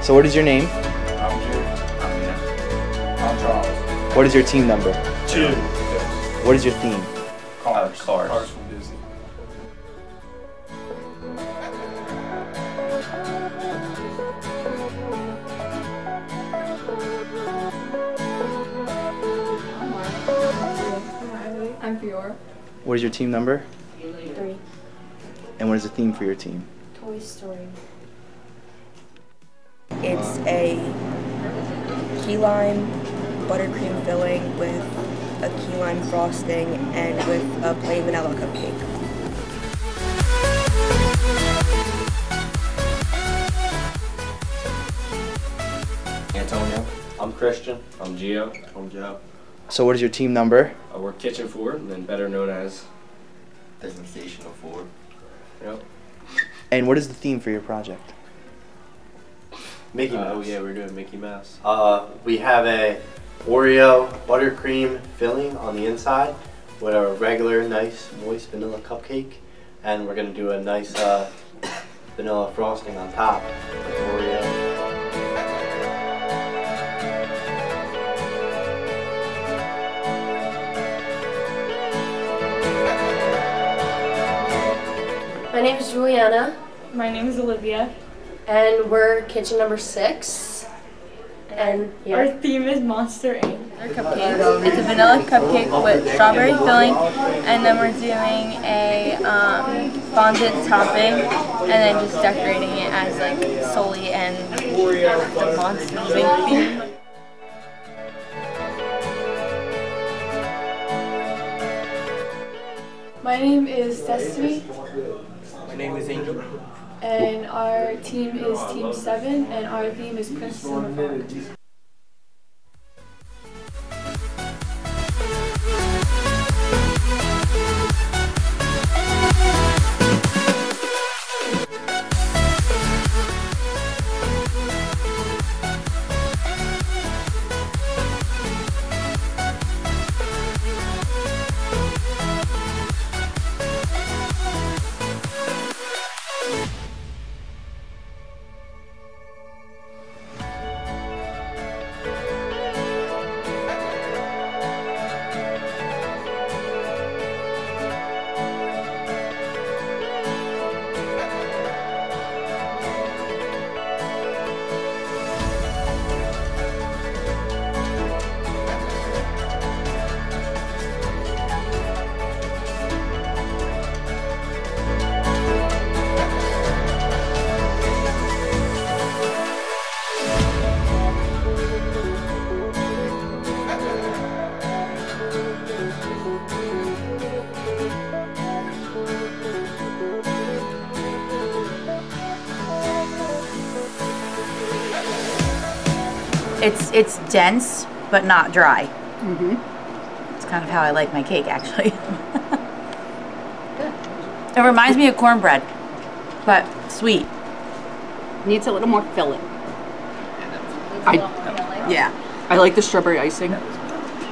So what is your name? I'm Jared. I'm Nina. I'm Charles. What is your team number? 2. What is your theme? Cars. Cars. Cars from Disney. I'm Fior. What is your team number? 3. And what is the theme for your team? Toy Story. It's a key lime buttercream filling with a key lime frosting and with a plain vanilla cupcake. Antonio. I'm Christian. I'm Gio. I'm Joe. So what is your team number? We're Kitchen 4, and then better known as Business Station of 4. Yep. And what is the theme for your project? Mickey Mouse. Oh yeah, we're doing Mickey Mouse. We have a Oreo buttercream filling on the inside with a regular nice moist vanilla cupcake, and we're gonna do a nice vanilla frosting on top with Oreo. My name is Juliana, My name is Olivia. and we're kitchen number 6. And Our yeah, theme is Monster Inc. They're cupcakes. It's a vanilla cupcake with strawberry filling, and then we're doing a fondant topping, and then just decorating it as like Sully and the Monsters Inc. theme. My name is Destiny, My name is Angel. and our team is Team 7, and our theme is Princess and the Frog. It's dense, but not dry. It's kind of how I like my cake, actually. It reminds me of cornbread, but sweet. Needs a little more filling. Yeah. I like the strawberry icing.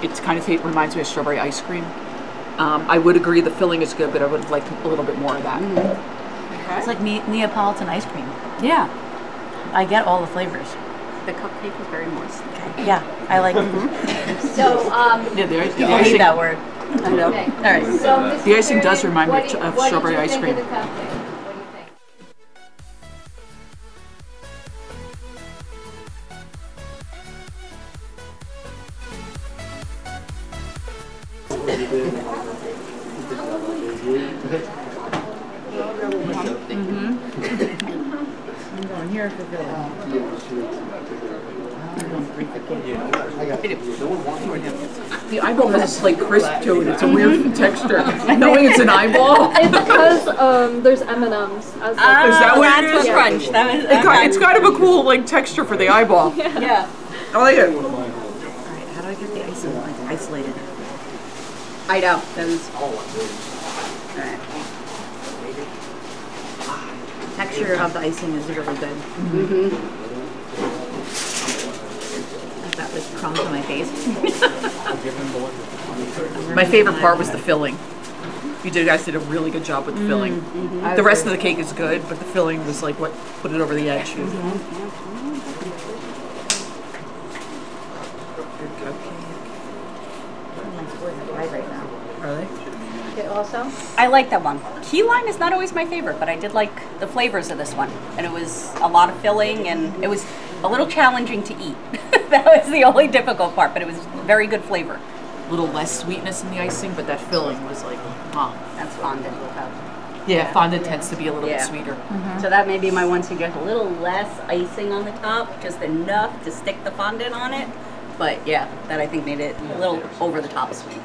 It's kind of reminds me of strawberry ice cream. I would agree the filling is good, but I would like a little bit more of that. It's like Neapolitan ice cream. Yeah. I get all the flavors. The cupcake is very moist. Okay. Yeah, I like so Yeah, the I hate icing, that word. I know. okay. All right. So The icing does Mr. remind me Perry, of what strawberry did you ice think cream. of the cupcake? What do you think? I'm going here for The eyeball has a slight crisp to it. It's a weird texture. Knowing it's an eyeball. It's because there's M&Ms. Is that what it is? crunch. That was, It's kind of a cool like texture for the eyeball. yeah. I like it. All right, how do I get the icing like isolated? I know. That is. All right. Texture of the icing is really good. I got this crumbs on my face. My favorite part was the filling. You guys did a really good job with the filling. The rest of the cake is good, but the filling was like what put it over the edge. Right now. Are they? Also, I like that one. Key lime is not always my favorite, but I did like the flavors of this one, and it was a lot of filling, and it was a little challenging to eat. That was the only difficult part, but it was very good flavor. A little less sweetness in the icing, but that filling was like, That's fondant. Yeah, fondant tends to be a little bit sweeter. So that may be my one suggestion. A little less icing on the top, just enough to stick the fondant on it. But yeah, that I think made it a little over the top sweet.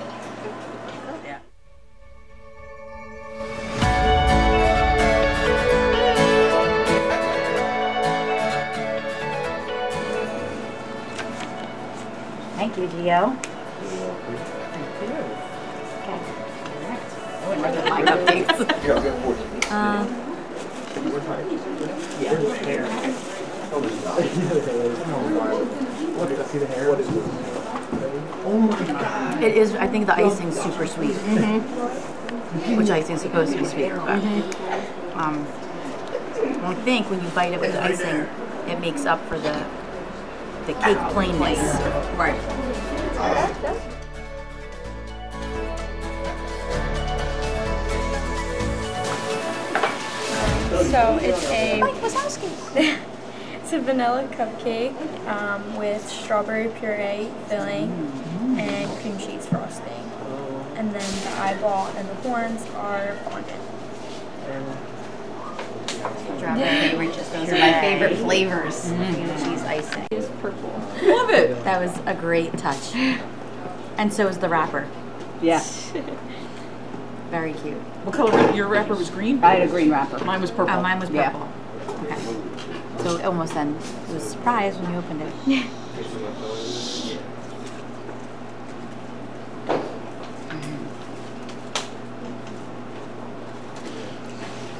Yeah. Thank you, Gio. My cupcakes. It is, I think the icing's super sweet. Which icing is supposed to be sweet. But, I think when you bite it with the icing, it makes up for the cake plainness. Right. So it's it's a vanilla cupcake with strawberry puree filling and cream cheese frosting, and then the eyeball and the horns are fondant. Strawberry riches. Those are my favorite flavors. Cheese icing. It's purple. Love it. That was a great touch. And so is the wrapper. Yeah. Very cute. What color? Your wrapper was green? I had a green wrapper. Mine was purple. Oh, mine was purple. Yeah. Okay. So almost then, it was a surprise when you opened it.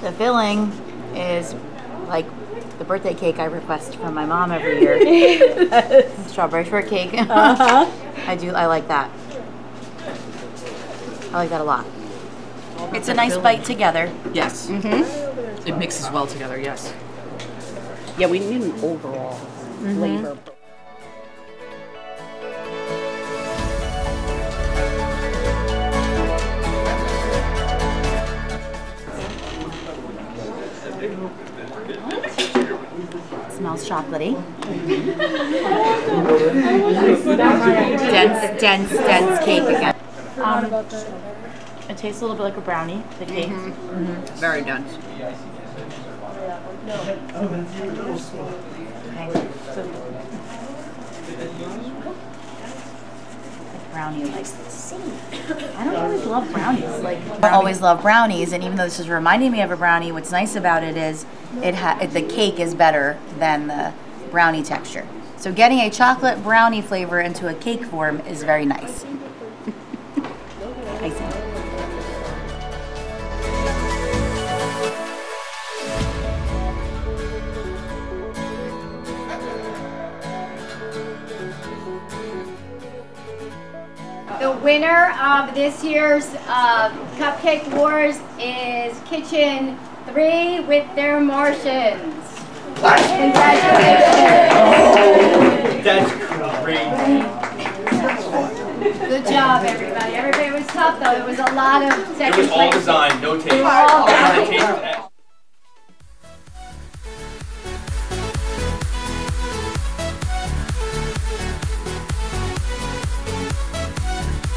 The filling is like the birthday cake I request from my mom every year. Strawberry shortcake. I like that. I like that a lot. It's a nice bite together. Yes. It mixes well together, yes. Yeah, we need an overall flavor. It smells chocolatey. dense cake again. It tastes a little bit like a brownie, the cake. Very dense. Okay. So, brownie likes the same. I don't always love brownies. I always love brownies, and even though this is reminding me of a brownie, what's nice about it is the cake is better than the brownie texture. So getting a chocolate brownie flavor into a cake form is very nice. Icing. The winner of this year's Cupcake Wars is Kitchen 3 with their Martians. Congratulations! That's great. Good job, everybody. Everybody was tough, though. It was a lot of It was all designed, no taste. All The taste